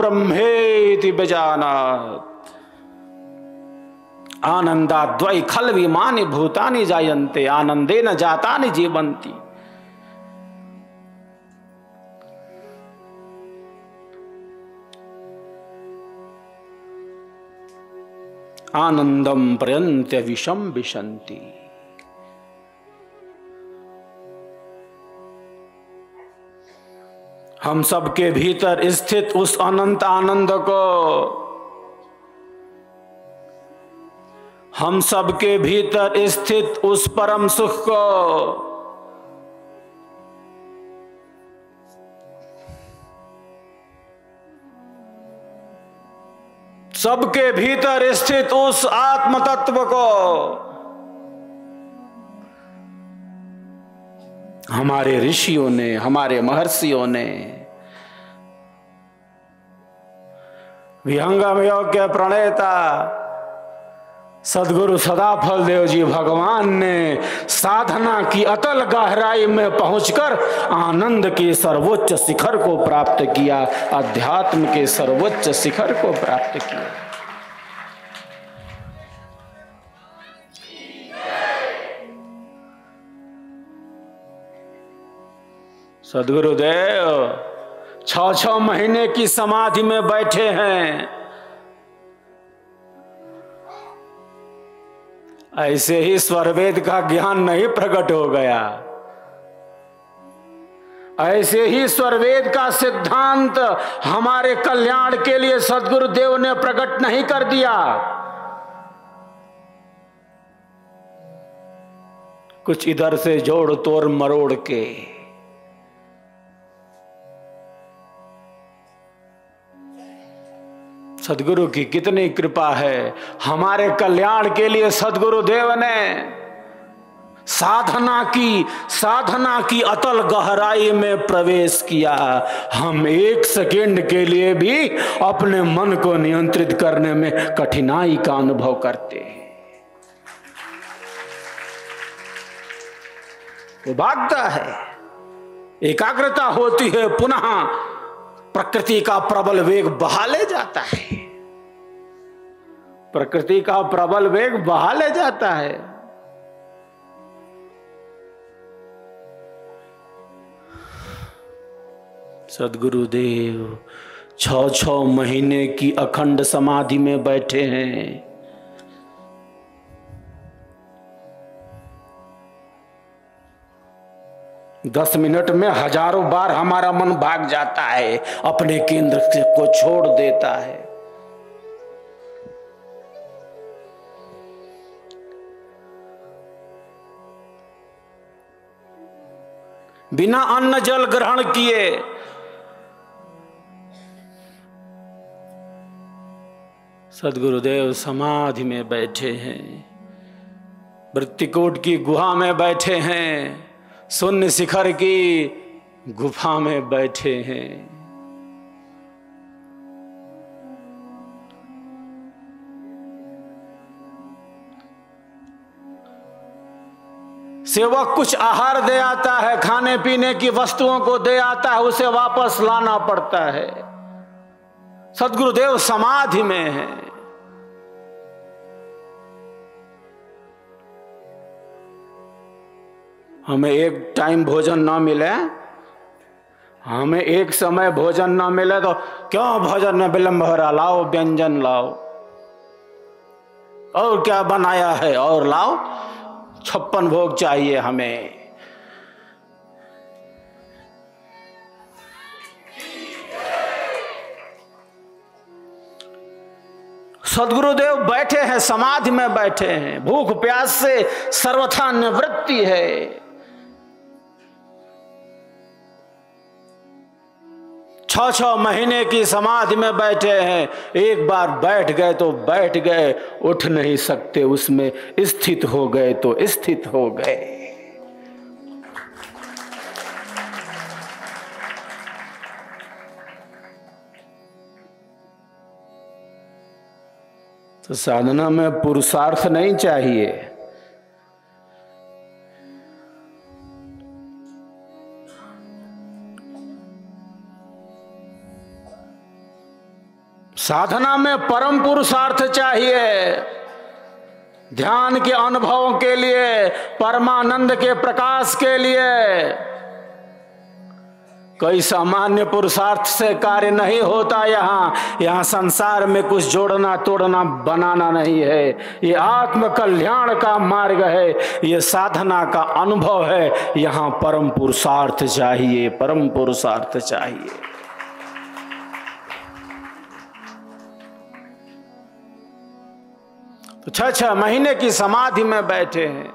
ब्रह्मेति विजानात् आनंदाद्वै खल विमानि भूतानि जायन्ते आनंदेन जातानि जीवन्ति। आनंदम प्रयन्त्य विषम विशन्ति। हम सबके भीतर स्थित उस अनंत आनंद को, हम सबके भीतर स्थित उस परम सुख को सबके भीतर स्थित उस आत्म तत्व को हमारे ऋषियों ने, हमारे महर्षियों ने, विहंगम योग के प्रणेता सदगुरु सदाफल देव जी भगवान ने साधना की अतल गहराई में पहुंचकर आनंद के सर्वोच्च शिखर को प्राप्त किया, अध्यात्म के सर्वोच्च शिखर को प्राप्त किया। सदगुरुदेव 6-6 महीने की समाधि में बैठे हैं, ऐसे ही स्वरवेद का ज्ञान नहीं प्रकट हो गया, ऐसे ही स्वरवेद का सिद्धांत हमारे कल्याण के लिए सदगुरुदेव ने प्रकट नहीं कर दिया। कुछ इधर से जोड़ तोड़ मरोड़ के सदगुरु की कितनी कृपा है, हमारे कल्याण के लिए सदगुरुदेव ने साधना की अतल गहराई में प्रवेश किया। हम 1 सेकेंड के लिए भी अपने मन को नियंत्रित करने में कठिनाई का अनुभव करते हैं। वो भागता है, एकाग्रता होती है, पुनः प्रकृति का प्रबल वेग बहा ले जाता है, प्रकृति का प्रबल वेग बहा ले जाता है। सदगुरुदेव 6-6 महीने की अखंड समाधि में बैठे हैं। दस मिनट में हजारों बार हमारा मन भाग जाता है, अपने केंद्र को छोड़ देता है। बिना अन्न जल ग्रहण किए सदगुरुदेव समाधि में बैठे हैं, वृत्तिकूट की गुहा में बैठे हैं, शून्य शिखर की गुफा में बैठे हैं। सेवक कुछ आहार दे आता है, खाने पीने की वस्तुओं को दे आता है, उसे वापस लाना पड़ता है। सदगुरुदेव समाधि में है। हमें एक टाइम भोजन ना मिले, हमें एक समय भोजन ना मिले तो क्यों भोजन में विलंब हो रहा, लाओ व्यंजन लाओ, और क्या बनाया है और लाओ, 56 भोग चाहिए हमें। सदगुरुदेव बैठे हैं, समाधि में बैठे हैं, भूख प्यास से सर्वथा निवृत्ति है। 6-6 महीने की समाधि में बैठे हैं, एक बार बैठ गए तो बैठ गए, उठ नहीं सकते, उसमें स्थित हो गए तो स्थित हो गए। तो साधना में पुरुषार्थ नहीं चाहिए, साधना में परम पुरुषार्थ चाहिए, ध्यान के अनुभव के लिए, परमानंद के प्रकाश के लिए। कोई सामान्य पुरुषार्थ से कार्य नहीं होता। यहाँ संसार में कुछ जोड़ना तोड़ना बनाना नहीं है। ये आत्म कल्याण का मार्ग है, ये साधना का अनुभव है। यहाँ परम पुरुषार्थ चाहिए, परम पुरुषार्थ चाहिए। तो 6 महीने की समाधि में बैठे हैं।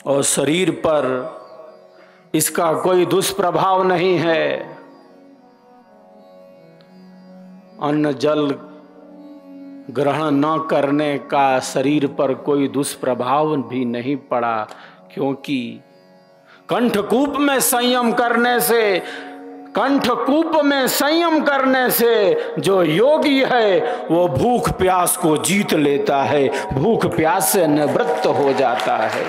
और शरीर पर इसका कोई दुष्प्रभाव नहीं है। अन्न जल ग्रहण न करने का शरीर पर कोई दुष्प्रभाव भी नहीं पड़ा, क्योंकि कंठकूप में संयम करने से जो योगी है वो भूख प्यास को जीत लेता है, भूख प्यास से निवृत्त हो जाता है।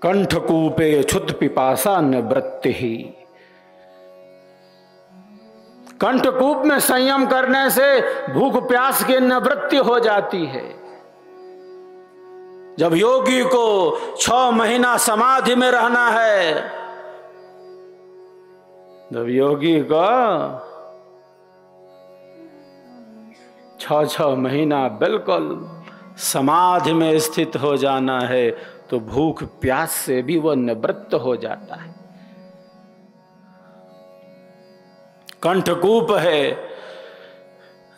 कंठकूपे क्षुत पिपासा निवृत्ति ही। कंठकूप में संयम करने से भूख प्यास की निवृत्ति हो जाती है। जब योगी को 6 महीना समाधि में रहना है, जब योगी को 6 महीना बिल्कुल समाधि में स्थित हो जाना है, तो भूख प्यास से भी वह निवृत्त हो जाता है। कंठकूप है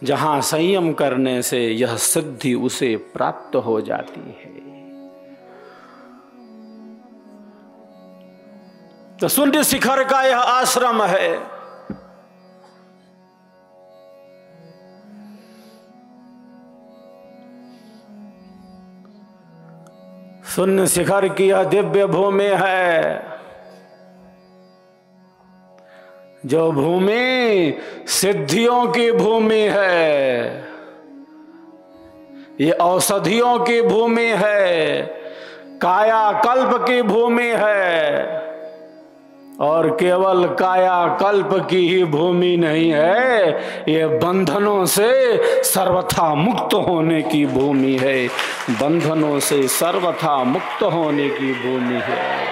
जहां संयम करने से यह सिद्धि उसे प्राप्त हो जाती है। तो शून्य शिखर का यह आश्रम है। शून्य शिखर की यह दिव्य भूमि है, जो भूमि सिद्धियों की भूमि है। ये औषधियों की भूमि है, कायाकल्प की भूमि है। और केवल कायाकल्प की ही भूमि नहीं है, ये बंधनों से सर्वथा मुक्त होने की भूमि है। बंधनों से सर्वथा मुक्त होने की भूमि है।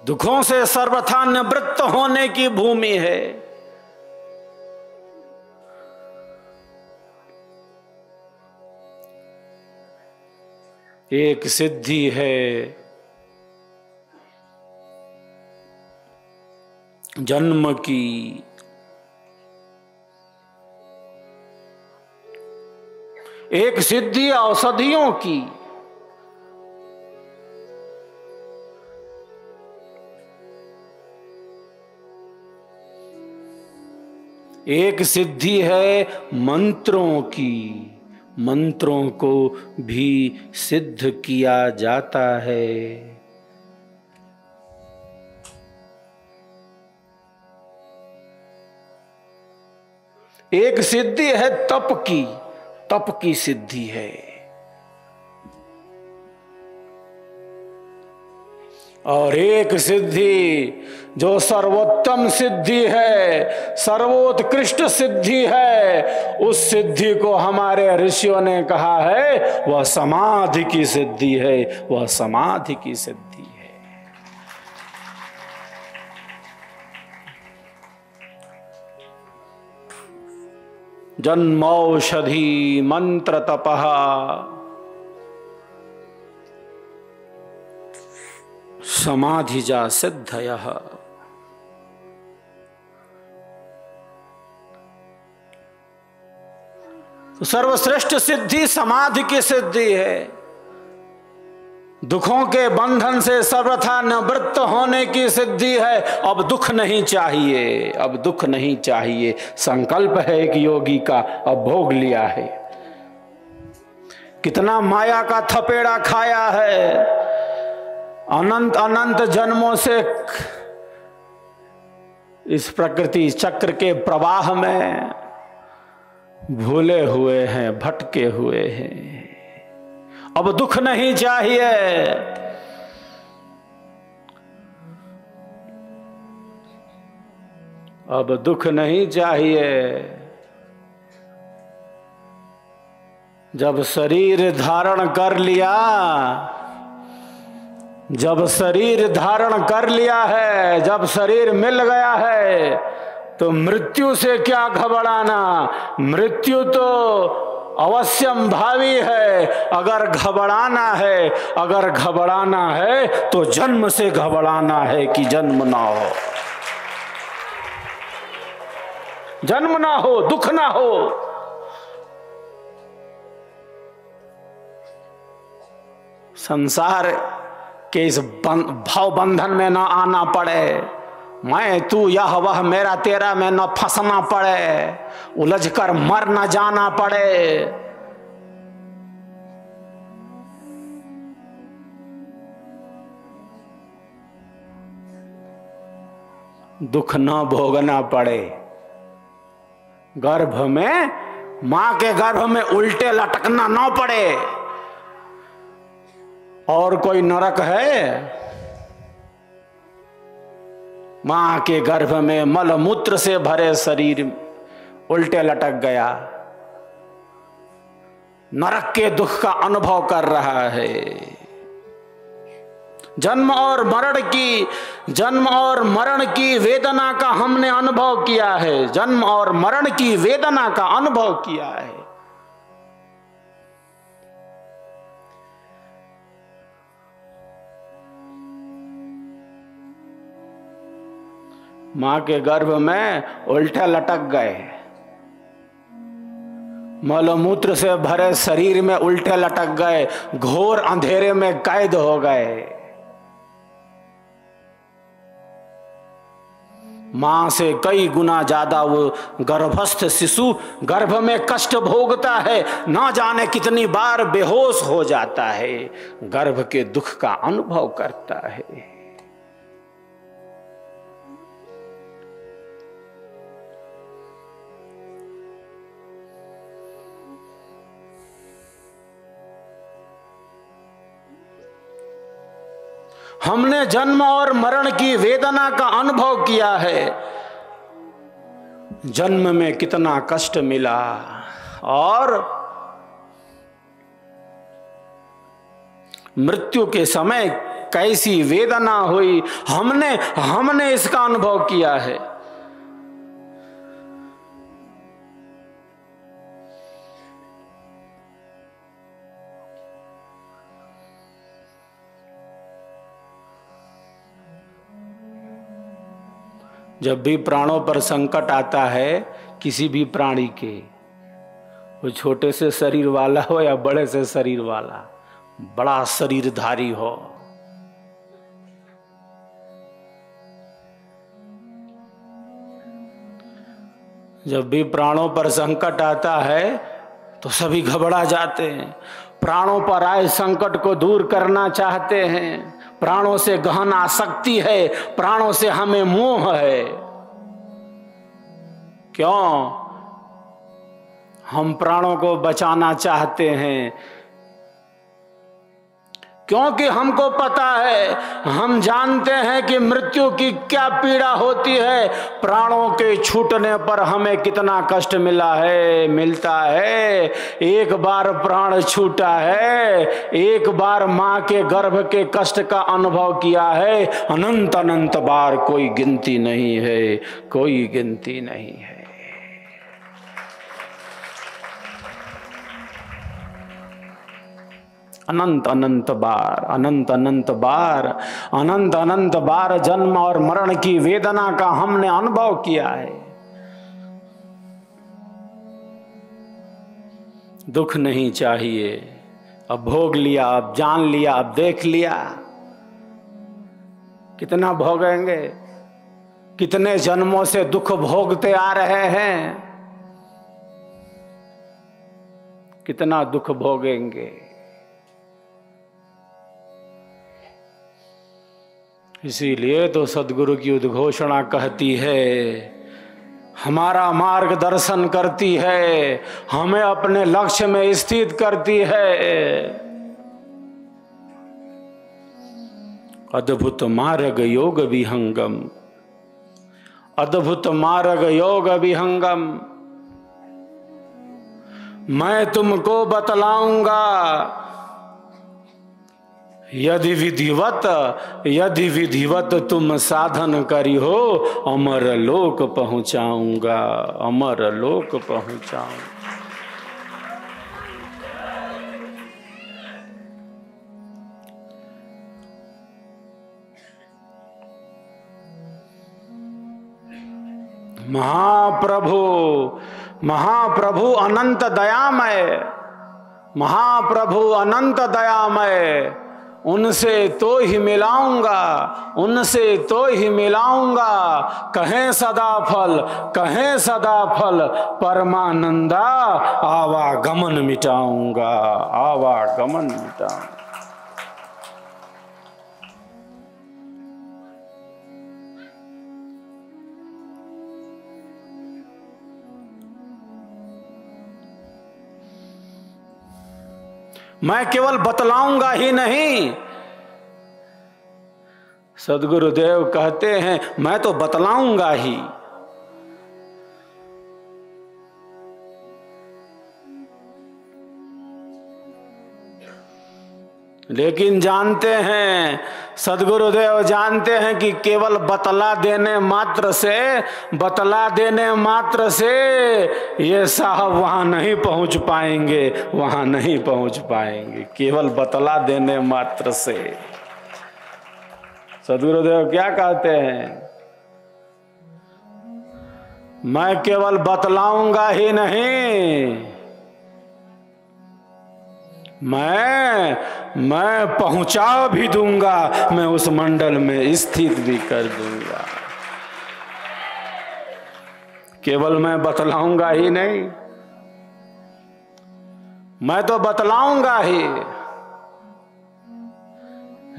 दुखों से सर्वथा निवृत्त होने की भूमि है। एक सिद्धि है जन्म की, एक सिद्धि औषधियों की, एक सिद्धि है मंत्रों की। मंत्रों को भी सिद्ध किया जाता है। एक सिद्धि है तप की, तप की सिद्धि है। और एक सिद्धि जो सर्वोत्तम सिद्धि है, सर्वोत्कृष्ट सिद्धि है, उस सिद्धि को हमारे ऋषियों ने कहा है वह समाधि की सिद्धि है, वह समाधि की सिद्धि है। जन्मौषधि मंत्र तपः समाधिजा सिद्धयः। तो सर्वश्रेष्ठ सिद्धि समाधि की सिद्धि है। दुखों के बंधन से सर्वथा निवृत्त होने की सिद्धि है। अब दुख नहीं चाहिए, अब दुख नहीं चाहिए। संकल्प है एक योगी का, अब भोग लिया है। कितना माया का थपेड़ा खाया है, अनंत अनंत जन्मों से इस प्रकृति चक्र के प्रवाह में भूले हुए हैं, भटके हुए हैं। अब दुख नहीं चाहिए। अब दुख नहीं चाहिए। जब शरीर धारण कर लिया, जब शरीर धारण कर लिया है, जब शरीर मिल गया है, तो मृत्यु से क्या घबराना। मृत्यु तो अवश्यम भावी है। अगर घबराना है, अगर घबराना है तो जन्म से घबराना है कि जन्म ना हो, जन्म ना हो, दुख ना हो। संसार के इस भाव बंधन में ना आना पड़े। मैं तू यह वह मेरा तेरा में न फंसना पड़े, उलझकर मर न जाना पड़े। दुख न भोगना पड़े। गर्भ में, मां के गर्भ में उल्टे लटकना न पड़े। और कोई नरक है? मां के गर्भ में मल मूत्र से भरे शरीर उल्टे लटक गया, नरक के दुख का अनुभव कर रहा है। जन्म और मरण की वेदना का हमने अनुभव किया है। जन्म और मरण की वेदना का अनुभव किया है। मां के गर्भ में उल्टे लटक गए, मलमूत्र से भरे शरीर में उल्टे लटक गए, घोर अंधेरे में कैद हो गए। मां से कई गुना ज्यादा वो गर्भस्थ शिशु गर्भ में कष्ट भोगता है, ना जाने कितनी बार बेहोश हो जाता है, गर्भ के दुख का अनुभव करता है। हमने जन्म और मरण की वेदना का अनुभव किया है। जन्म में कितना कष्ट मिला और मृत्यु के समय कैसी वेदना हुई, हमने इसका अनुभव किया है। जब भी प्राणों पर संकट आता है किसी भी प्राणी के, वो छोटे से शरीर वाला हो या बड़े से शरीर वाला, बड़ा शरीरधारी हो, जब भी प्राणों पर संकट आता है तो सभी घबरा जाते हैं। प्राणों पर आए संकट को दूर करना चाहते हैं। प्राणों से गहन आसक्ति है, प्राणों से हमें मोह है। क्यों? हम प्राणों को बचाना चाहते हैं क्योंकि हमको पता है, हम जानते हैं कि मृत्यु की क्या पीड़ा होती है। प्राणों के छूटने पर हमें कितना कष्ट मिलता है। एक बार प्राण छूटा है, एक बार मां के गर्भ के कष्ट का अनुभव किया है, अनंत अनंत बार कोई गिनती नहीं है, कोई गिनती नहीं है। अनंत अनंत बार, अनंत अनंत बार, अनंत अनंत बार जन्म और मरण की वेदना का हमने अनुभव किया है। दुख नहीं चाहिए। अब भोग लिया, अब जान लिया, अब देख लिया। कितना भोगेंगे? कितने जन्मों से दुख भोगते आ रहे हैं। कितना दुख भोगेंगे। इसीलिए तो सदगुरु की उद्घोषणा कहती है, हमारा मार्गदर्शन करती है, हमें अपने लक्ष्य में स्थित करती है। अद्भुत मार्ग योग विहंगम, अद्भुत मार्ग योग विहंगम। मैं तुमको बतलाऊंगा, यदि विधिवत तुम साधन करी हो, अमर लोक पहुंचाऊंगा, अमर लोक पहुंचाऊंगा। महाप्रभु, महाप्रभु अनंत दयामय, महाप्रभु अनंत दयामय। उनसे तो ही मिलाऊंगा, उनसे तो ही मिलाऊंगा। कहें सदा फल, कहें सदा फल, परमानंदा आवागमन मिटाऊंगा, आवागमन मिटाऊंगा। मैं केवल बतलाऊंगा ही नहीं, सदगुरुदेव कहते हैं मैं तो बतलाऊंगा ही। लेकिन जानते हैं, सदगुरुदेव जानते हैं कि केवल बतला देने मात्र से, बतला देने मात्र से ये साहब वहां नहीं पहुंच पाएंगे, वहां नहीं पहुंच पाएंगे। केवल बतला देने मात्र से। सदगुरुदेव क्या कहते हैं, मैं केवल बतलाऊंगा ही नहीं, मैं पहुंचा भी दूंगा, मैं उस मंडल में स्थित भी कर दूंगा। केवल मैं बतलाऊंगा ही नहीं, मैं तो बतलाऊंगा ही,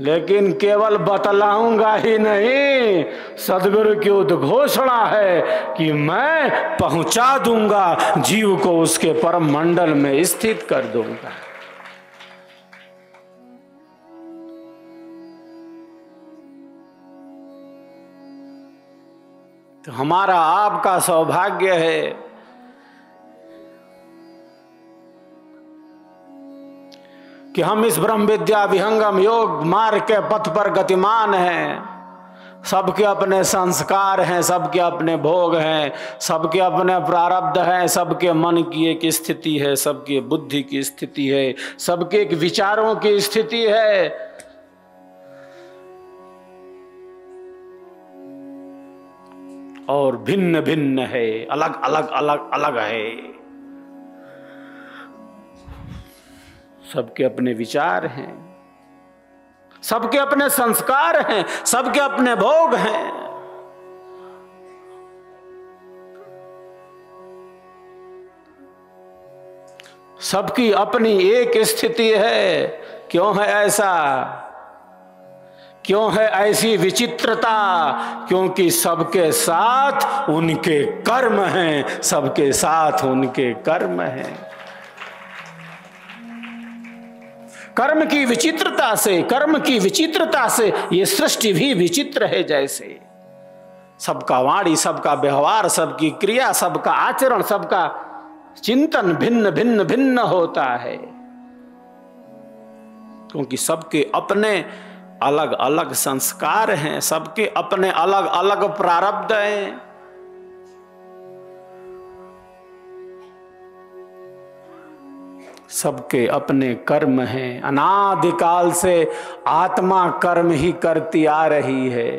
लेकिन केवल बतलाऊंगा ही नहीं, सदगुरु की उद्घोषणा है कि मैं पहुंचा दूंगा, जीव को उसके परम मंडल में स्थित कर दूंगा। तो हमारा आपका सौभाग्य है कि हम इस ब्रह्म विद्या विहंगम योग मार्ग के पथ पर गतिमान हैं। सबके अपने संस्कार हैं, सबके अपने भोग हैं, सबके अपने प्रारब्ध हैं, सबके मन की एक स्थिति है, सबके बुद्धि की स्थिति है, सबके एक विचारों की स्थिति है। और भिन्न भिन्न है, अलग अलग अलग अलग है। सबके अपने विचार हैं, सबके अपने संस्कार हैं, सबके अपने भोग हैं। सबकी अपनी एक स्थिति है। क्यों है ऐसा? क्यों है ऐसी विचित्रता? क्योंकि सबके साथ उनके कर्म हैं, सबके साथ उनके कर्म हैं। कर्म की विचित्रता से, कर्म की विचित्रता से ये सृष्टि भी विचित्र है। जैसे सबका वाणी, सबका व्यवहार, सबकी क्रिया, सबका आचरण, सबका चिंतन भिन्न भिन्न भिन्न होता है, क्योंकि सबके अपने अलग अलग संस्कार हैं, सबके अपने अलग अलग प्रारब्ध हैं। सबके अपने कर्म हैं। अनादिकाल से आत्मा कर्म ही करती आ रही है।